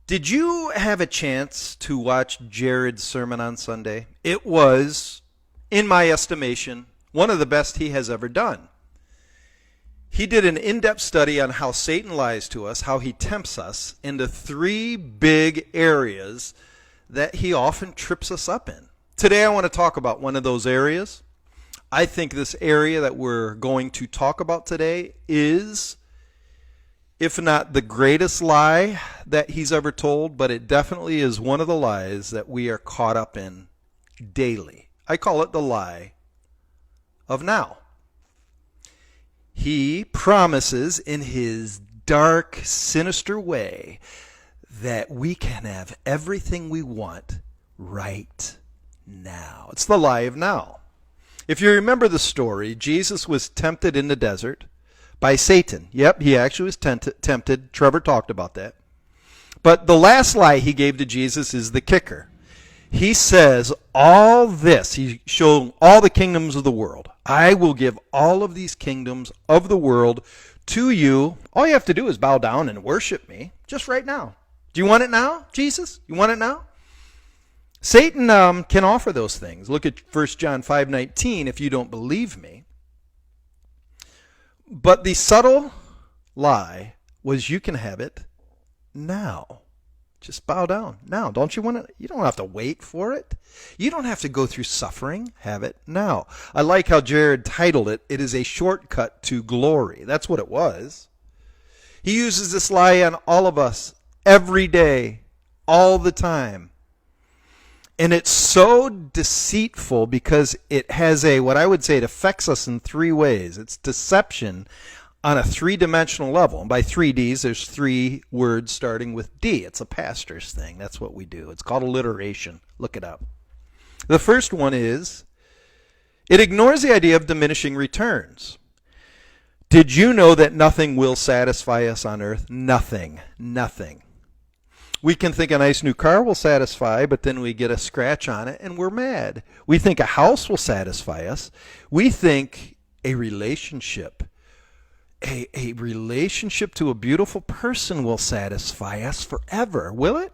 Did you have a chance to watch Jared's sermon on Sunday? It was, in my estimation, one of the best he has ever done. He did an in-depth study on how Satan lies to us, how he tempts us into three big areas that he often trips us up in. Today I want to talk about one of those areas. I think this area that we're going to talk about today is, if not the greatest lie that he's ever told, but it definitely is one of the lies that we are caught up in daily. I call it the lie of now. He promises in his dark, sinister way that we can have everything we want right now. It's the lie of now. If you remember the story, Jesus was tempted in the desert by Satan. Yep, he actually was tempted. Trevor talked about that. But the last lie he gave to Jesus is the kicker. He says, all this, he showed all the kingdoms of the world. I will give all of these kingdoms of the world to you. All you have to do is bow down and worship me just right now. Do you want it now, Jesus? You want it now? Satan can offer those things. Look at 1 John 5:19 if you don't believe me. But the subtle lie was you can have it now. Just bow down now. Don't you want it? You don't have to wait for it. You don't have to go through suffering. Have it now. I like how Jared titled it, It is a Shortcut to Glory. That's what it was. He uses this lie on all of us every day, all the time. And it's so deceitful because it has what I would say it affects us in three ways. It's deception on a three-dimensional level. And by 3Ds, there's three words starting with D. It's a pastor's thing. That's what we do. It's called alliteration. Look it up. The first one is, it ignores the idea of diminishing returns. Did you know that nothing will satisfy us on earth? Nothing. Nothing. We can think a nice new car will satisfy, but then we get a scratch on it and we're mad. We think a house will satisfy us. We think a relationship to a beautiful person will satisfy us forever. Will it?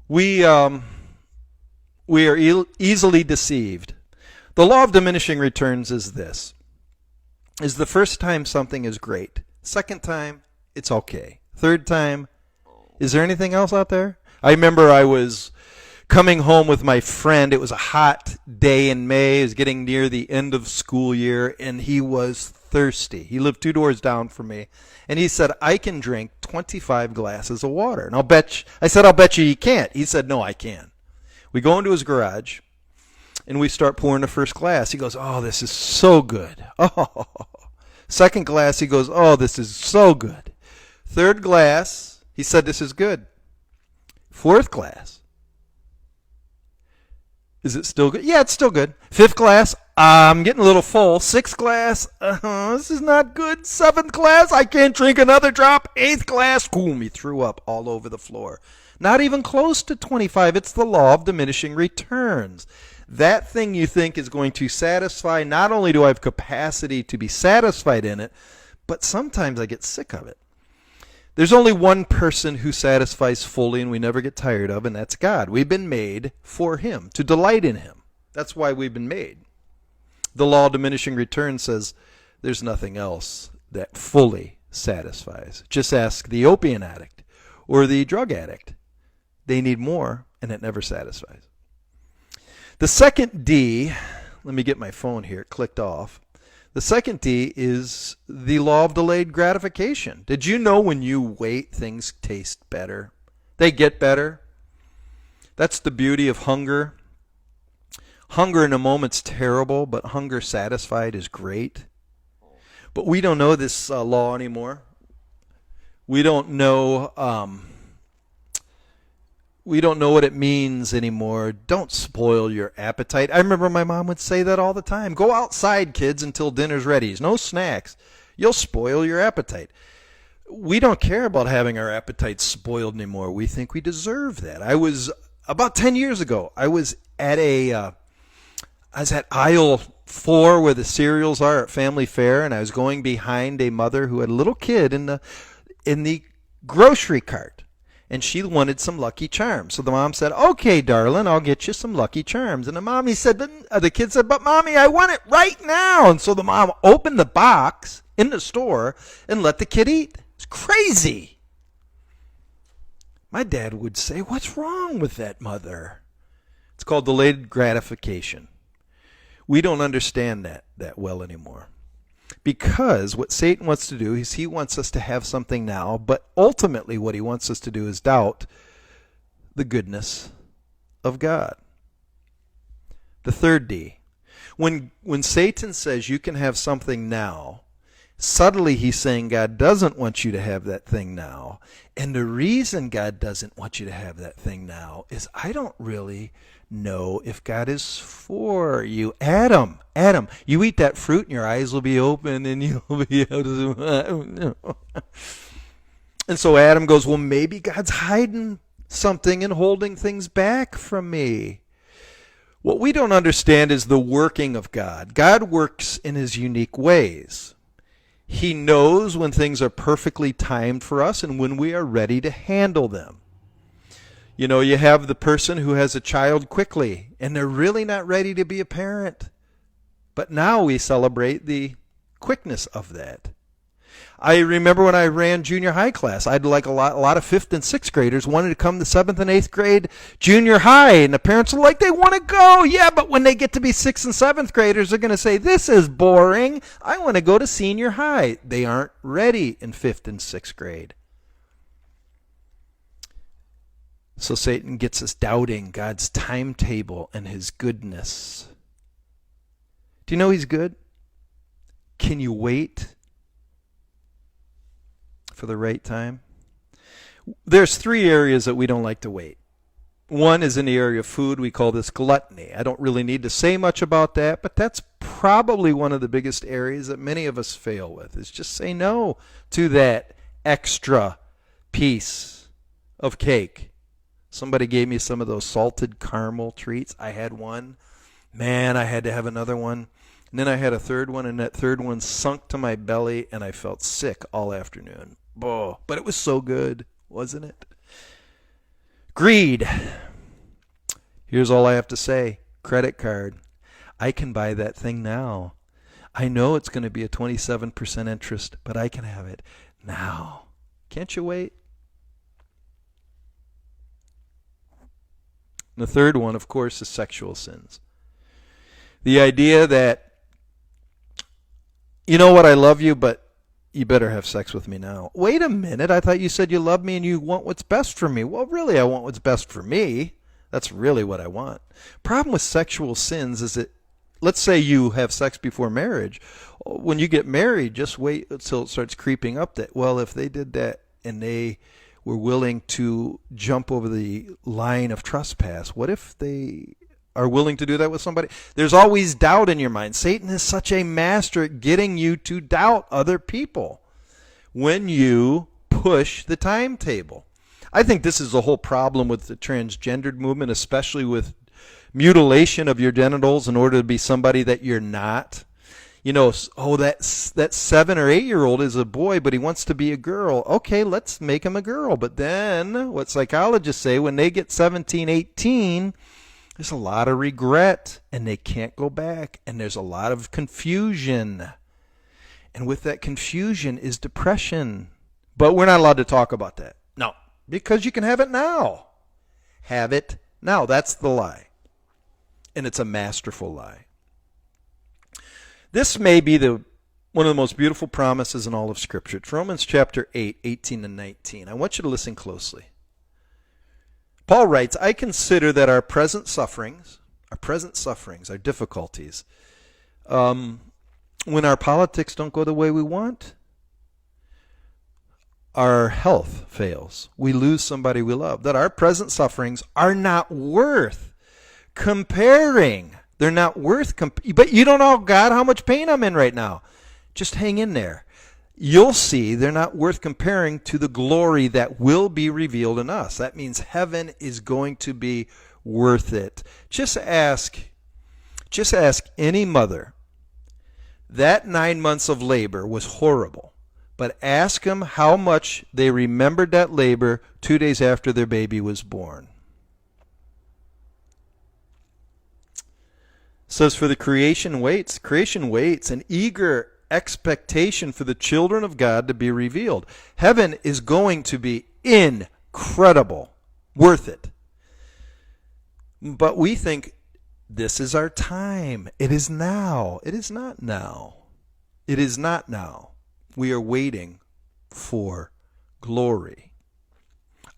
We are easily deceived. The law of diminishing returns is this. Is the first time something is great. Second time, it's okay. Third time, is there anything else out there? I remember I was coming home with my friend. It was a hot day in May. It was getting near the end of school year, and he was thirsty. He lived 2 doors down from me, and he said, I can drink 25 glasses of water. And I said, I'll bet you can't. He said, no, I can. We go into his garage, and we start pouring the first glass. He goes, oh, this is so good. Oh. Second glass, he goes, oh, this is so good. Third glass, he said, this is good. Fourth glass, is it still good? Yeah, it's still good. Fifth glass, I'm getting a little full. Sixth glass, this is not good. Seventh glass, I can't drink another drop. Eighth glass, boom, he threw up all over the floor. Not even close to 25. It's the law of diminishing returns. That thing you think is going to satisfy, not only do I have capacity to be satisfied in it, but sometimes I get sick of it. There's only one person who satisfies fully and we never get tired of, and that's God. We've been made for him, to delight in him. That's why we've been made. The law of diminishing returns says there's nothing else that fully satisfies. Just ask the opium addict or the drug addict. They need more, and it never satisfies. The second D, let me get my phone here, it clicked off. The second D is the law of delayed gratification. Did you know when you wait, things taste better? They get better. That's the beauty of hunger. Hunger in a moment's terrible, but hunger satisfied is great. But we don't know this law anymore. We don't know what it means anymore. Don't spoil your appetite. I remember my mom would say that all the time. Go outside, kids, until dinner's ready. There's no snacks. You'll spoil your appetite. We don't care about having our appetites spoiled anymore. We think we deserve that. About 10 years ago, I was at aisle floor where the cereals are at family fare, and I was going behind a mother who had a little kid in the grocery cart, and she wanted some Lucky Charms. So the mom said, "Okay, darling, I'll get you some Lucky Charms." And the kid said, "But mommy, I want it right now." And so the mom opened the box in the store and let the kid eat. It's crazy. My dad would say, "What's wrong with that mother?" It's called delayed gratification. We don't understand that well anymore. Because what Satan wants to do is he wants us to have something now, but ultimately what he wants us to do is doubt the goodness of God. The third D. When Satan says you can have something now, subtly he's saying God doesn't want you to have that thing now. And the reason God doesn't want you to have that thing now is I don't really know if God is for you. Adam, you eat that fruit and your eyes will be open and you'll be able to... And so Adam goes, well, maybe God's hiding something and holding things back from me. What we don't understand is the working of God. God works in his unique ways. He knows when things are perfectly timed for us and when we are ready to handle them. You know, you have the person who has a child quickly, and they're really not ready to be a parent. But now we celebrate the quickness of that. I remember when I ran junior high class, I'd like a lot of 5th and 6th graders wanted to come to 7th and 8th grade junior high, and the parents are like, they want to go. Yeah, but when they get to be 6th and 7th graders, they're going to say, this is boring. I want to go to senior high. They aren't ready in 5th and 6th grade. So Satan gets us doubting God's timetable and his goodness. Do you know he's good? Can you wait for the right time? There's 3 areas that we don't like to wait. One is in the area of food. We call this gluttony. I don't really need to say much about that, but that's probably one of the biggest areas that many of us fail with, is just say no to that extra piece of cake. Somebody gave me some of those salted caramel treats. I had one. Man, I had to have another one. And then I had a third one, and that third one sunk to my belly, and I felt sick all afternoon. Oh, but it was so good, wasn't it? Greed. Here's all I have to say. Credit card. I can buy that thing now. I know it's going to be a 27% interest, but I can have it now. Can't you wait? And the third one, of course, is sexual sins. The idea that, you know what, I love you, but you better have sex with me now. Wait a minute, I thought you said you love me and you want what's best for me. Well, really, I want what's best for me. That's really what I want. Problem with sexual sins is that, let's say you have sex before marriage. When you get married, just wait until it starts creeping up that, well, if they did that and they were willing to jump over the line of trespass, what if they are willing to do that with somebody? There's always doubt in your mind. Satan is such a master at getting you to doubt other people when you push the timetable. I think this is the whole problem with the transgendered movement, especially with mutilation of your genitals in order to be somebody that you're not. You know, oh, that 7 or 8-year-old is a boy, but he wants to be a girl. Okay, let's make him a girl. But then what psychologists say, when they get 17, 18, there's a lot of regret, and they can't go back, and there's a lot of confusion. And with that confusion is depression. But we're not allowed to talk about that. No, because you can have it now. Have it now. That's the lie. And it's a masterful lie. This may be one of the most beautiful promises in all of Scripture. It's Romans chapter 8, 18 and 19. I want you to listen closely. Paul writes, I consider that our present sufferings, our difficulties, when our politics don't go the way we want, our health fails, we lose somebody we love, that our present sufferings are not worth comparing. They're not worth but you don't know, God, how much pain I'm in right now. Just hang in there. You'll see they're not worth comparing to the glory that will be revealed in us. That means heaven is going to be worth it. Just ask Just ask any mother. That 9 months of labor was horrible. But ask them how much they remembered that labor 2 days after their baby was born. Says for the creation waits an eager expectation for the children of God to be revealed. Heaven is going to be incredible, worth it. But we think this is our time. It is now. It is not now. It is not now. We are waiting for glory.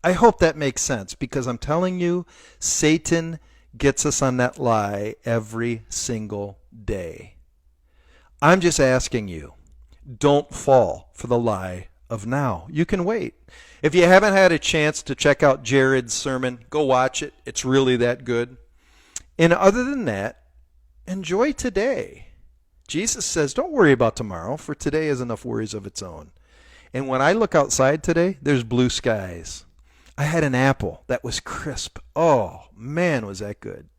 I hope that makes sense, because I'm telling you, Satan gets us on that lie every single day. I'm just asking you, don't fall for the lie of now. You can wait. If you haven't had a chance to check out Jared's sermon, go watch it. It's really that good. And other than that, enjoy today. Jesus says, don't worry about tomorrow, for today has enough worries of its own. And when I look outside today, there's blue skies. I had an apple that was crisp. Oh, man, was that good.